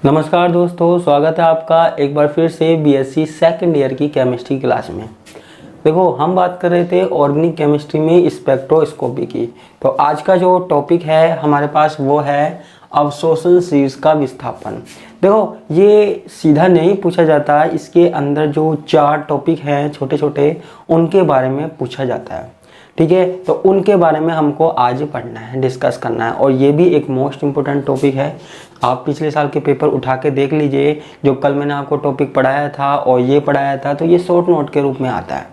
नमस्कार दोस्तों, स्वागत है आपका एक बार फिर से बीएससी सेकंड ईयर की केमिस्ट्री क्लास में। देखो, हम बात कर रहे थे ऑर्गेनिक केमिस्ट्री में स्पेक्ट्रोस्कोपी की। तो आज का जो टॉपिक है हमारे पास वो है अवशोषण शीर्ष का विस्थापन। देखो, ये सीधा नहीं पूछा जाता, इसके अंदर जो 4 टॉपिक हैं छोटे छोटे उनके बारे में पूछा जाता है। ठीक है, तो उनके बारे में हमको आज पढ़ना है, डिस्कस करना है, और ये भी एक मोस्ट इम्पोर्टेंट टॉपिक है। आप पिछले साल के पेपर उठा के देख लीजिए, जो कल मैंने आपको टॉपिक पढ़ाया था और ये पढ़ाया था, तो ये शॉर्ट नोट के रूप में आता है।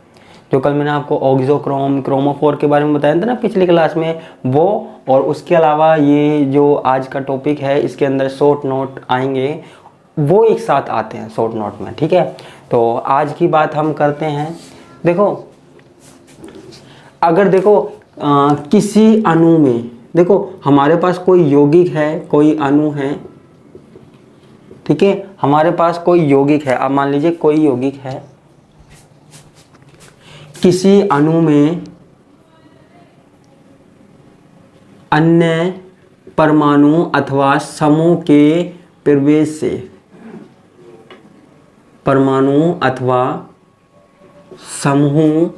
जो कल मैंने आपको ऑक्सोक्रोम, क्रोमोफोर के बारे में बताया था ना पिछली क्लास में, वो, और उसके अलावा ये जो आज का टॉपिक है इसके अंदर शॉर्ट नोट आएंगे, वो एक साथ आते हैं शॉर्ट नोट में। ठीक है, तो आज की बात हम करते हैं। देखो, अगर देखो किसी अणु में, देखो हमारे पास कोई यौगिक है, कोई अणु है, ठीक है, हमारे पास कोई यौगिक है। अब मान लीजिए कोई यौगिक है, किसी अणु में अन्य परमाणु अथवा समूह के प्रवेश से, परमाणु अथवा समूह,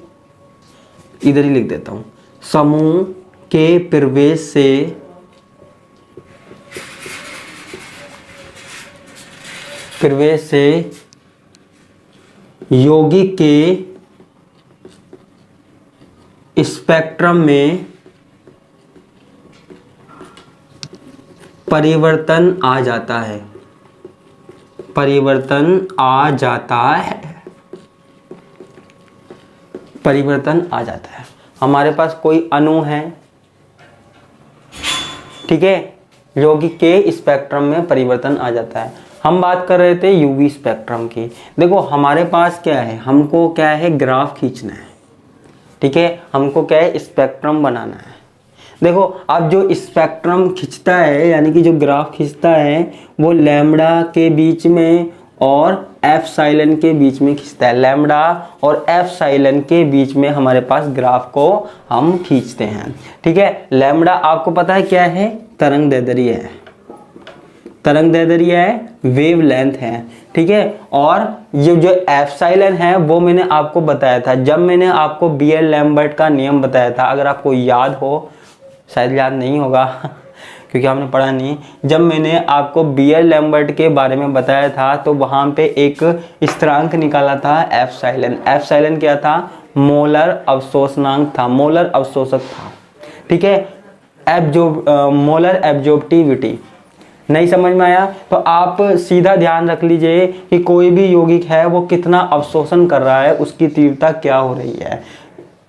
इधर ही लिख देता हूं, समूह के प्रवेश से यौगिक के स्पेक्ट्रम में परिवर्तन आ जाता है, परिवर्तन आ जाता है, परिवर्तन आ जाता है। हमारे पास कोई अणु है, ठीक है, यौगिक के स्पेक्ट्रम में परिवर्तन आ जाता है। हम बात कर रहे थे यूवी स्पेक्ट्रम की। देखो हमारे पास क्या है, हमको क्या है, ग्राफ खींचना है। ठीक है, हमको क्या है, स्पेक्ट्रम बनाना है। देखो, अब जो स्पेक्ट्रम खींचता है, यानी कि जो ग्राफ खींचता है, वो लैम्बडा के बीच में और एप्सिलॉन के बीच में खींचता है। लैम्बडा और एप्सिलॉन के बीच में हमारे पास ग्राफ को हम खींचते हैं। ठीक है, लैम्बडा आपको पता है क्या है, तरंग दैर्ध्य है, तरंग दैर्ध्य है, वेव लेंथ है। ठीक है, और ये जो एप्सिलॉन है वो मैंने आपको बताया था जब मैंने आपको बीएल लैम्बर्ट का नियम बताया था। अगर आपको याद हो, शायद याद नहीं होगा क्योंकि हमने पढ़ा नहीं। जब मैंने आपको बीएल लैम्बर्ट के बारे में बताया था तो वहां पे एक स्थिरांक निकाला था एप्सिलॉन। एप्सिलॉन क्या था, मोलर अवशोषणांक था, मोलर अवशोषक था। ठीक है, मोलर एब्जॉर्प्टिविटी। नहीं समझ में आया तो आप सीधा ध्यान रख लीजिए कि कोई भी यौगिक है वो कितना अवशोषण कर रहा है, उसकी तीव्रता क्या हो रही है।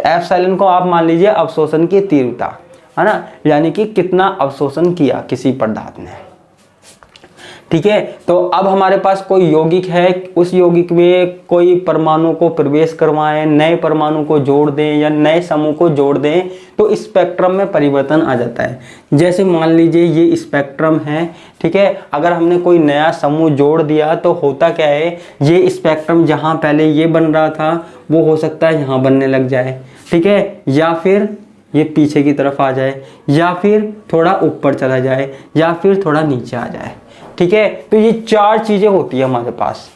एप्सिलॉन को आप मान लीजिए अवशोषण की तीव्रता, है ना, यानी कि कितना अवशोषण किया किसी पदार्थ ने। ठीक है, तो अब हमारे पास कोई यौगिक है, उस यौगिक में कोई परमाणु को प्रवेश करवाएं, नए परमाणु को जोड़ दें या नए समूह को जोड़ दें, तो स्पेक्ट्रम में परिवर्तन आ जाता है। जैसे मान लीजिए ये स्पेक्ट्रम है, ठीक है, अगर हमने कोई नया समूह जोड़ दिया तो होता क्या है, ये स्पेक्ट्रम जहां पहले ये बन रहा था वो हो सकता है यहाँ बनने लग जाए। ठीक है, या फिर ये पीछे की तरफ आ जाए, या फिर थोड़ा ऊपर चला जाए, या फिर थोड़ा नीचे आ जाए। ठीक है, तो ये 4 चीजें होती है हमारे पास।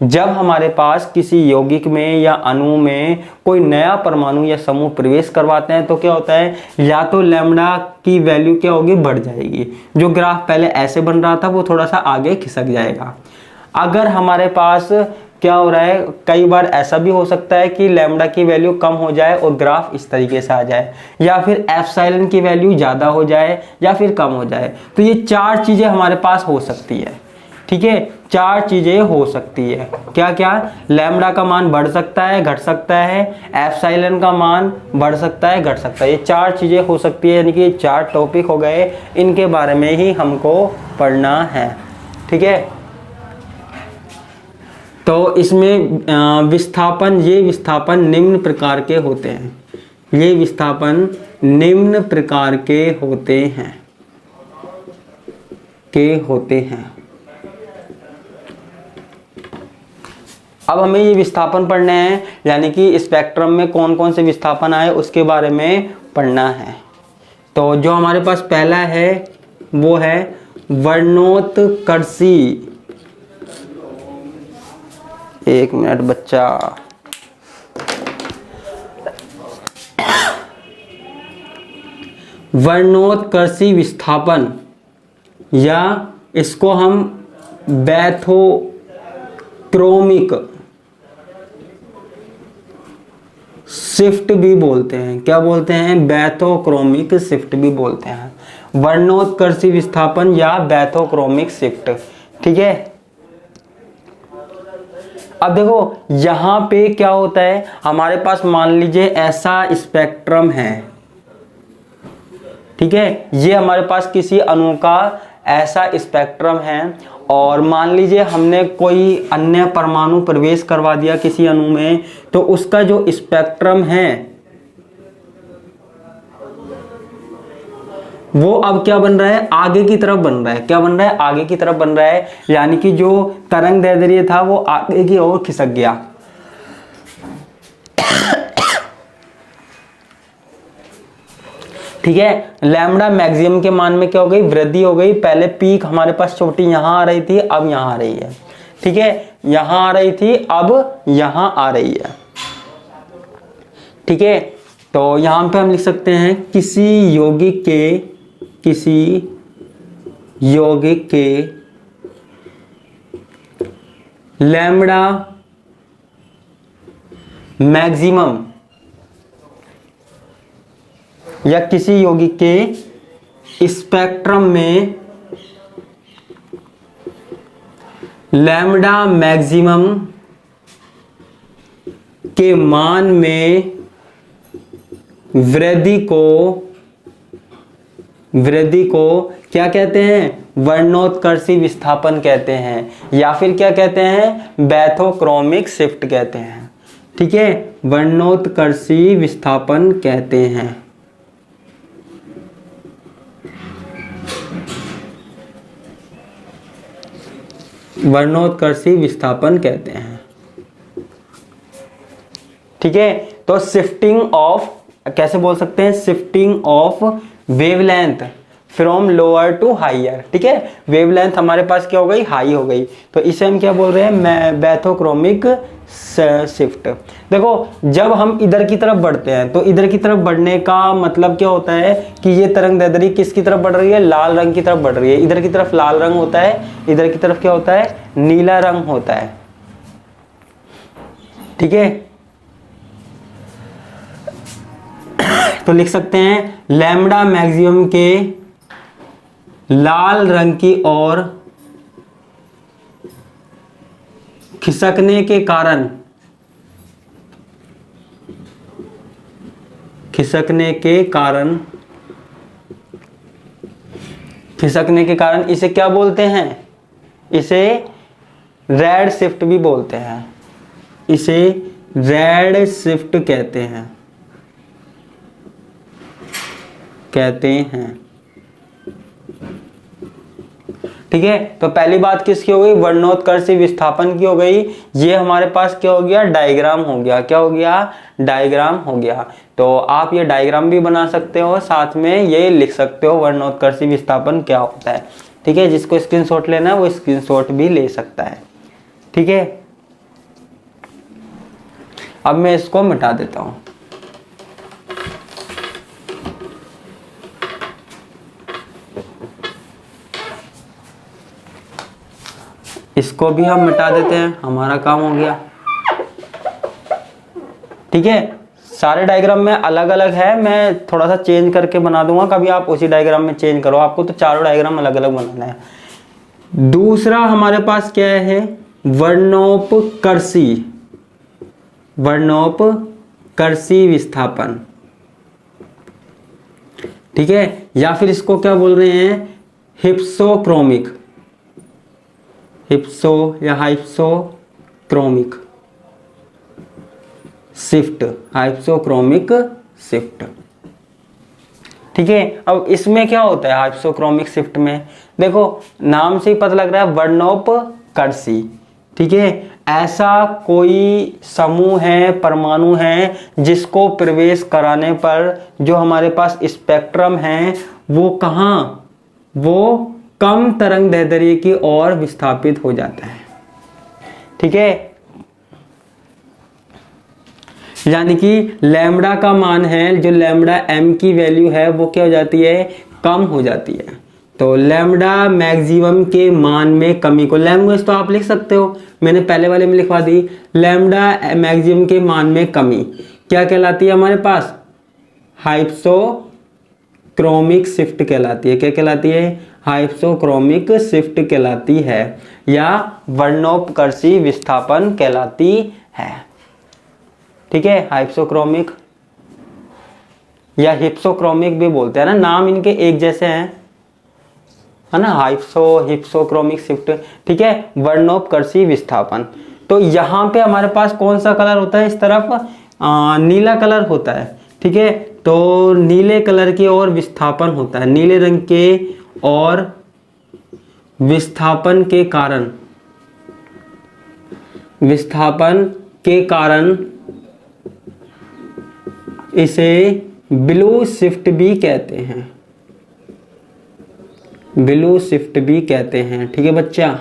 जब हमारे पास किसी यौगिक में या अणु में कोई नया परमाणु या समूह प्रवेश करवाते हैं तो क्या होता है, या तो लैम्बडा की वैल्यू क्या होगी, बढ़ जाएगी। जो ग्राफ पहले ऐसे बन रहा था वो थोड़ा सा आगे खिसक जाएगा। अगर हमारे पास क्या हो रहा है, कई बार ऐसा भी हो सकता है कि लैम्बडा की वैल्यू कम हो जाए और ग्राफ इस तरीके से आ जाए, या फिर एप्सिलॉन की वैल्यू ज़्यादा हो जाए या फिर कम हो जाए। तो ये 4 चीज़ें हमारे पास हो सकती है। ठीक है, 4 चीज़ें हो सकती है। क्या क्या, लैम्बडा का मान बढ़ सकता है, घट सकता है, एप्सिलॉन का मान बढ़ सकता है, घट सकता है। ये 4 चीज़ें हो सकती है, यानी कि 4 टॉपिक हो गए, इनके बारे में ही हमको पढ़ना है। ठीक है, तो इसमें विस्थापन, ये विस्थापन निम्न प्रकार के होते हैं, ये विस्थापन निम्न प्रकार के होते हैं। अब हमें ये विस्थापन पढ़ने हैं, यानी कि स्पेक्ट्रम में कौन कौन से विस्थापन आए उसके बारे में पढ़ना है। तो जो हमारे पास पहला है वो है वर्णोत्कर्षी, एक मिनट बच्चा, वर्णोत्कर्षी विस्थापन, या इसको हम बैथोक्रोमिक शिफ्ट भी बोलते हैं। क्या बोलते हैं? बैथोक्रोमिक शिफ्ट भी बोलते हैं। वर्णोत्कर्षी विस्थापन या बैथोक्रोमिक शिफ्ट। ठीक है, अब देखो यहां पे क्या होता है, हमारे पास मान लीजिए ऐसा स्पेक्ट्रम है। ठीक है, ये हमारे पास किसी अणु का ऐसा स्पेक्ट्रम है, और मान लीजिए हमने कोई अन्य परमाणु प्रवेश करवा दिया किसी अणु में, तो उसका जो स्पेक्ट्रम है वो अब क्या बन रहा है? आगे की तरफ बन रहा है। क्या बन रहा है? आगे की तरफ बन रहा है, यानी कि जो तरंग दैर्ध्य था वो आगे की ओर खिसक गया। ठीक है, लैम्बडा मैक्सिमम के मान में क्या हो गई? वृद्धि हो गई। पहले पीक हमारे पास चोटी यहां आ रही थी, अब यहां आ रही है। ठीक है, यहां आ रही थी, अब यहां आ रही है। ठीक है, तो यहां पे हम लिख सकते हैं किसी यौगिक के लैम्बडा मैक्सिमम, या किसी यौगिक के स्पेक्ट्रम में लैम्बडा मैक्सिमम के मान में वृद्धि को क्या कहते हैं? वर्णोत्कर्षी विस्थापन कहते हैं, या फिर क्या कहते हैं? बैथोक्रोमिक शिफ्ट कहते हैं। ठीक है, वर्णोत्कर्षी विस्थापन कहते हैं। वर्णोत्कर्षी विस्थापन कहते हैं। ठीक है, तो शिफ्टिंग ऑफ, कैसे बोल सकते हैं? Shifting of wavelength from lower to higher. ठीक है, वेवलेंथ हमारे पास क्या हो गई? हाई हो गई, तो इसे हम क्या बोल रहे हैं? Bathochromic shift. देखो जब हम इधर की तरफ बढ़ते हैं, तो इधर की तरफ बढ़ने का मतलब क्या होता है कि ये तरंग दैर्ध्य किसकी तरफ बढ़ रही है? लाल रंग की तरफ बढ़ रही है। इधर की तरफ लाल रंग होता है, इधर की तरफ क्या होता है? नीला रंग होता है। ठीक है, तो लिख सकते हैं लैम्बडा मैक्सिमम के लाल रंग की ओर खिसकने के कारण इसे क्या बोलते हैं? इसे रेड शिफ्ट भी बोलते हैं। इसे रेड शिफ्ट कहते हैं। ठीक है, तो पहली बात किसकी हो गई? वर्णोत्कर्षी विस्थापन की हो गई। ये हमारे पास क्या हो गया? डायग्राम हो गया। क्या हो गया? डायग्राम हो गया। तो आप ये डायग्राम भी बना सकते हो, साथ में ये लिख सकते हो वर्णोत्कर्षी विस्थापन क्या होता है। ठीक है, जिसको स्क्रीनशॉट लेना है वो स्क्रीनशॉट भी ले सकता है। ठीक है, अब मैं इसको मिटा देता हूं। इसको भी हम मिटा देते हैं, हमारा काम हो गया। ठीक है, सारे डायग्राम में अलग अलग है, मैं थोड़ा सा चेंज करके बना दूंगा, कभी आप उसी डायग्राम में चेंज करो। आपको तो चारों डायग्राम अलग अलग बनाना है। दूसरा हमारे पास क्या है? वर्णोपकर्षी विस्थापन। ठीक है, या फिर इसको क्या बोल रहे हैं? Hypsochromic hypsochromic shift. ठीक है, अब इसमें क्या होता है? हाइप्सोक्रोमिक शिफ्ट में देखो नाम से ही पता लग रहा है वर्णोपकर्षी। ठीक है, ऐसा कोई समूह है, परमाणु है, जिसको प्रवेश कराने पर जो हमारे पास स्पेक्ट्रम है वो कहाँ? वो कम तरंग दैर्ध्य की ओर विस्थापित हो जाता है। ठीक है, यानी कि लैम्ब्डा का मान है, जो लैम्ब्डा एम की वैल्यू है वो क्या हो जाती है, कम हो जाती है। तो लैम्ब्डा मैक्सिमम के मान में कमी को, लैंग्वेज तो आप लिख सकते हो, मैंने पहले वाले में लिखवा दी। लैम्ब्डा मैक्सिमम के मान में कमी क्या कहलाती है हमारे पास, हाइप्सोक्रोमिक शिफ्ट कहलाती है। क्या कहलाती है, हाइप्सोक्रोमिक शिफ्ट कहलाती है, या वर्णोपकर्षी विस्थापन कहलाती है। ठीक है, हाइप्सोक्रोमिक या हिप्सोक्रोमिक भी बोलते हैं ना, नाम इनके एक जैसे हैं, है ना, हिप्सोक्रोमिक शिफ्ट। ठीक है, वर्णोपकर्षी विस्थापन। तो यहाँ पे हमारे पास कौन सा कलर होता है, इस तरफ नीला कलर होता है। ठीक है, तो नीले कलर की ओर विस्थापन होता है, नीले रंग के और विस्थापन के कारण इसे ब्लू शिफ्ट भी कहते हैं, ब्लू शिफ्ट भी कहते हैं। ठीक है बच्चा,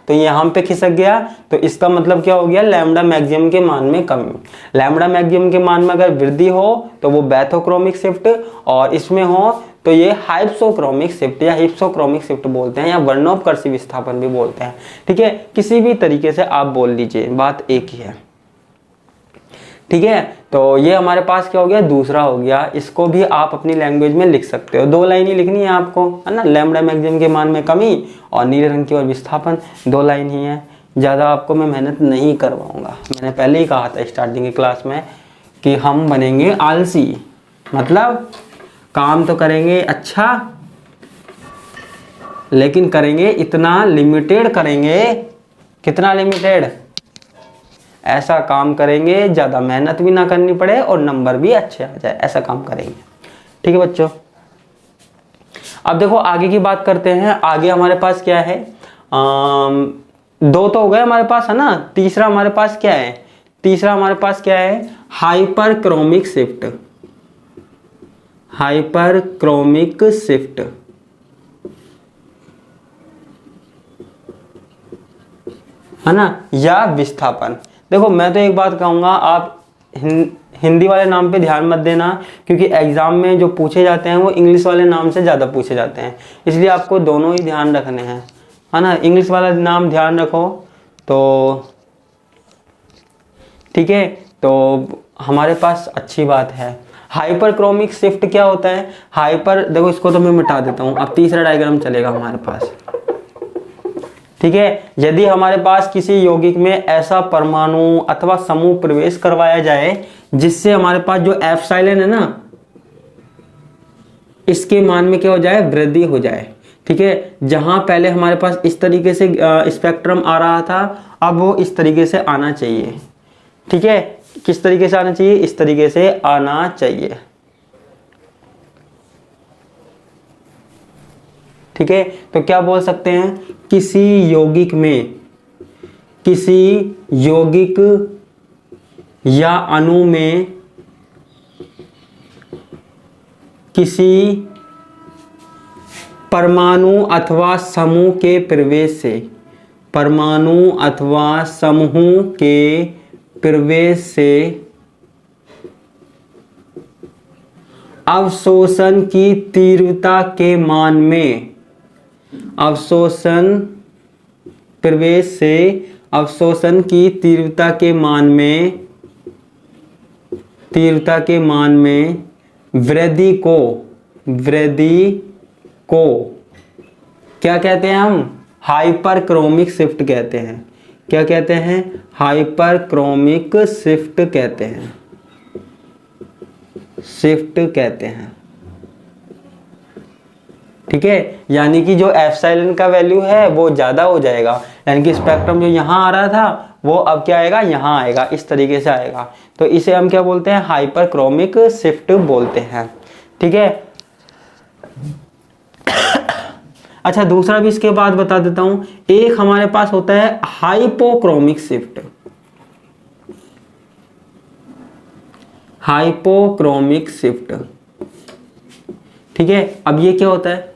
तो यहाँ पे खिसक गया, तो इसका मतलब क्या हो गया, लैम्ब्डा मैक्सिमम के मान में कमी। लैम्ब्डा मैक्सिमम के मान में अगर वृद्धि हो तो वो बैथोक्रोमिक शिफ्ट, और इसमें हो तो ये हाइप्सोक्रोमिक शिफ्ट या हिप्सोक्रोमिक शिफ्ट बोलते हैं, या वर्णोपकर्षी विस्थापन भी बोलते हैं। ठीक है, किसी भी तरीके से आप बोल लीजिए, बात एक ही है। ठीक है, तो ये हमारे पास क्या हो गया, दूसरा हो गया। इसको भी आप अपनी लैंग्वेज में लिख सकते हो, 2 लाइन ही लिखनी है आपको, है ना। लैम्ब्डा मैक्सिमम के मान में कमी और नीले रंग की ओर विस्थापन, 2 लाइन ही है, ज़्यादा आपको मैं मेहनत नहीं करवाऊंगा। मैंने पहले ही कहा था स्टार्टिंग की क्लास में कि हम बनेंगे आलसी, मतलब काम तो करेंगे अच्छा, लेकिन करेंगे इतना लिमिटेड करेंगे, कितना लिमिटेड, ऐसा काम करेंगे ज़्यादा मेहनत भी ना करनी पड़े और नंबर भी अच्छे आ जाए, ऐसा काम करेंगे। ठीक है बच्चों, अब देखो आगे की बात करते हैं। आगे हमारे पास क्या है, 2 तो हो गए हमारे पास, है ना। तीसरा हमारे पास क्या है, तीसरा हमारे पास क्या है, हाइपरक्रोमिक शिफ्ट, हाइपरक्रोमिक शिफ्ट, है ना, या विस्थापन। देखो मैं तो एक बात कहूंगा, आप हिंदी वाले नाम पे ध्यान मत देना, क्योंकि एग्जाम में जो पूछे जाते हैं वो इंग्लिश वाले नाम से ज़्यादा पूछे जाते हैं, इसलिए आपको दोनों ही ध्यान रखने हैं, है ना। इंग्लिश वाला नाम ध्यान रखो तो ठीक है। तो हमारे पास अच्छी बात है, हाइपरक्रोमिक शिफ्ट क्या होता है, देखो इसको तो मैं मिटा देता हूँ, अब तीसरा डायग्राम चलेगा हमारे पास। ठीक है, यदि हमारे पास किसी यौगिक में ऐसा परमाणु अथवा समूह प्रवेश करवाया जाए जिससे हमारे पास जो एप्सिलॉन है ना, इसके मान में क्या हो जाए, वृद्धि हो जाए। ठीक है, जहां पहले हमारे पास इस तरीके से स्पेक्ट्रम आ रहा था, अब वो इस तरीके से आना चाहिए। ठीक है, किस तरीके से आना चाहिए, इस तरीके से आना चाहिए। ठीक है, तो क्या बोल सकते हैं, किसी यौगिक या अणु में किसी परमाणु अथवा समूह के प्रवेश से, परमाणु अथवा समूह के प्रवेश से अवशोषण की तीव्रता के मान में, अवशोषण प्रवेश से अवशोषण की तीव्रता के मान में वृद्धि को क्या कहते हैं हम, हाइपरक्रोमिक शिफ्ट कहते हैं। क्या कहते हैं, हाइपरक्रोमिक शिफ्ट कहते हैं, शिफ्ट कहते हैं। ठीक है, यानी कि जो एप्सिलॉन का वैल्यू है वो ज्यादा हो जाएगा, यानी कि स्पेक्ट्रम जो यहाँ आ रहा था वो अब क्या आएगा, यहाँ आएगा, इस तरीके से आएगा। तो इसे हम क्या बोलते हैं, हाइपरक्रोमिक शिफ्ट बोलते हैं। ठीक है, अच्छा दूसरा भी इसके बाद बता देता हूं। एक हमारे पास होता है हाइपोक्रोमिक शिफ्ट, हाइपोक्रोमिक शिफ्ट। ठीक है, अब ये क्या होता है,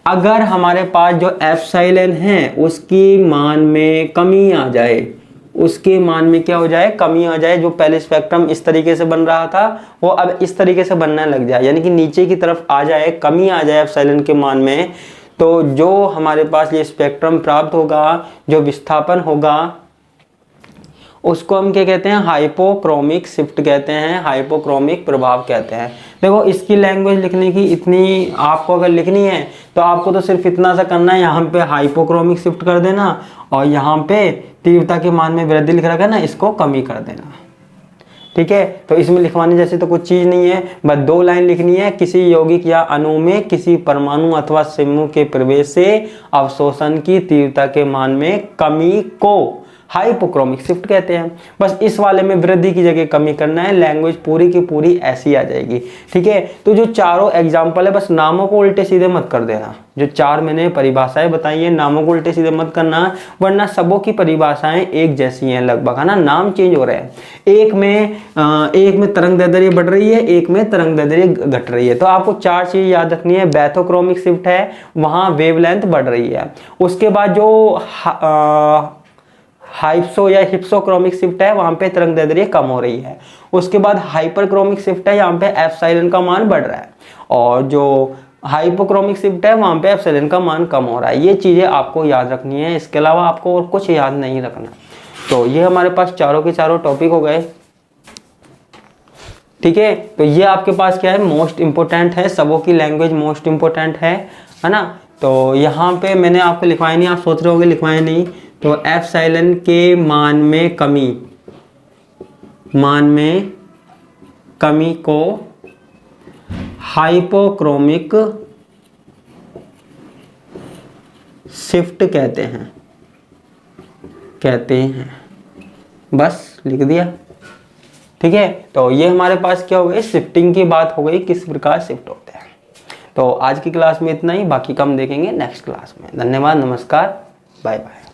अगर हमारे पास जो एप्सिलॉन है उसकी मान में कमी आ जाए, उसके मान में क्या हो जाए, कमी आ जाए, जो पहले स्पेक्ट्रम इस तरीके से बन रहा था वो अब इस तरीके से बनने लग जाए, यानी कि नीचे की तरफ आ जाए, कमी आ जाए एप्सिलॉन के मान में, तो जो हमारे पास ये स्पेक्ट्रम प्राप्त होगा, जो विस्थापन होगा, उसको हम क्या कहते हैं, हाइपोक्रोमिक शिफ्ट कहते हैं, हाइपोक्रोमिक प्रभाव कहते हैं। देखो इसकी लैंग्वेज लिखने की इतनी आपको अगर लिखनी है तो आपको तो सिर्फ इतना सा करना है, यहाँ पे हाइपोक्रोमिक शिफ्ट कर देना और यहाँ पे तीव्रता के मान में वृद्धि लिख रखा है ना, इसको कमी कर देना। ठीक है, तो इसमें लिखवाने जैसे तो कुछ चीज नहीं है, बस 2 लाइन लिखनी है, किसी यौगिक या अणु में किसी परमाणु अथवा समूह के प्रवेश से अवशोषण की तीव्रता के मान में कमी को हाइपोक्रोमिक शिफ्ट कहते हैं। बस इस वाले में वृद्धि की जगह कमी करना है, लैंग्वेज पूरी की पूरी ऐसी आ जाएगी। ठीक है, तो जो चारों एग्जाम्पल है बस नामों को उल्टे सीधे मत कर देना, जो 4 मैंने परिभाषाएं बताई है नामों को उल्टे सीधे मत करना, वरना सबों की परिभाषाएं एक जैसी हैं लगभग, है ना, नाम चेंज हो रहे हैं, एक में तरंग दैर्ध्य बढ़ रही है, एक में तरंग दैर्ध्य घट रही है। तो आपको 4 चीज याद रखनी है, बैथोक्रोमिक शिफ्ट है, वहां वेवलेंथ बढ़ रही है, उसके बाद जो हाइप्सो या हिप्सोक्रोमिक शिफ्ट है वहां पे तरंग दैर्ध्य कम हो रही है, उसके बाद हाइपरक्रोमिक शिफ्ट है, यहाँ पे एप्सिलॉन का मान बढ़ रहा है, और जो हाइपोक्रोमिक शिफ्ट है वहां पे एप्सिलॉन का मान कम हो रहा है। ये चीजें आपको याद रखनी है, इसके अलावा आपको और कुछ याद नहीं रखना। तो ये हमारे पास चारों के चारों टॉपिक हो गए। ठीक है, तो ये आपके पास क्या है, मोस्ट इंपोर्टेंट है, सबों की लैंग्वेज मोस्ट इंपोर्टेंट है ना। तो यहाँ पे मैंने आपको लिखवाया नहीं, आप सोच रहे होंगे लिखवाया नहीं, तो एप्सिलॉन के मान में कमी को हाइपोक्रोमिक शिफ्ट कहते हैं। बस लिख दिया। ठीक है, तो ये हमारे पास क्या हो गई, शिफ्टिंग की बात हो गई, किस प्रकार शिफ्ट होते हैं। तो आज की क्लास में इतना ही, बाकी का हम देखेंगे नेक्स्ट क्लास में। धन्यवाद, नमस्कार, बाय बाय।